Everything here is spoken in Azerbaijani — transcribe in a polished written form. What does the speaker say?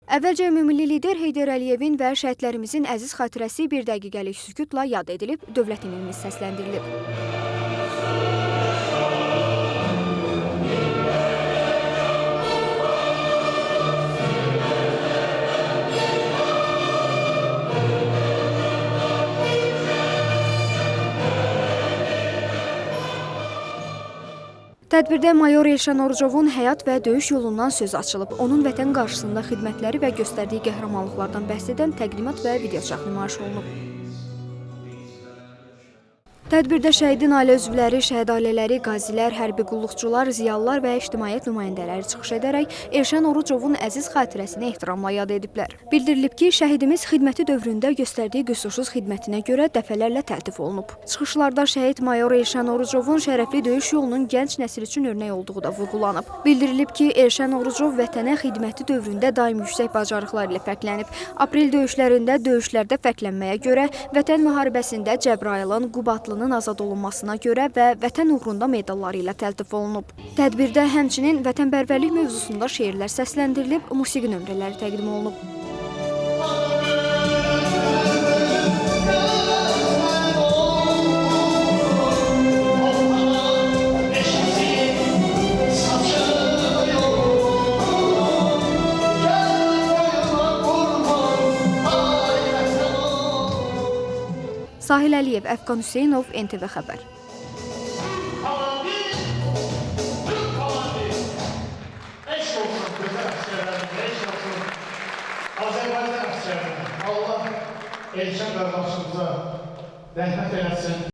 Əvvəlcə ümummilli lider Heydər Əliyevin və şəhidlərimizin əziz xatirəsi bir dəqiqəlik sükutla yad edilib, dövlət himnimiz səsləndirilib. Tədbirdə mayor Elşən Orucovun həyat və döyüş yolundan söz açılıb. Onun vətən qarşısında xidmətləri və göstərdiyi qəhrəmanlıqlardan bəhs edən təqdimat və videoçarx nümayiş olunub. Tədbirdə şəhidin ailə üzvləri, şəhid ailələri, qazilər, hərbi qulluqçular, ziyalılar və ictimaiyyət nümayəndələri çıxış edərək Elşən Orucovun əziz xatirəsini ehtiramla yad ediblər. Bildirilib ki, şəhidimiz xidməti dövründə göstərdiyi qüsursuz xidmətinə görə dəfələrlə təltif olunub. Çıxışlarda şəhid mayor Elşən Orucovun şərəfli döyüş yolunun gənc nəsil üçün örnək olduğu da vurğulanıb. Bildirilib ki, Elşən Orucov vətənə xidməti dövründə daim yüksək bacarıqlar ilə fərqlənib. Aprel döyüşlərində döyüşlərdə fərqlənməyə görə, vətən müharibəsində Cəbrayılın, Qubatlının azad olunmasına görə və vətən uğrunda medalları ilə təltif olunub. Tədbirdə həmçinin vətənpərvərlik mövzusunda şeirlər səsləndirilib, musiqi nömrələri təqdim olunub. Sahil Əliyev, Əfqan Hüseynov, NTV Xəbər. Azərbaycan əsgərlərinə Allah Elşən qardaşımıza rəhmət eləsin.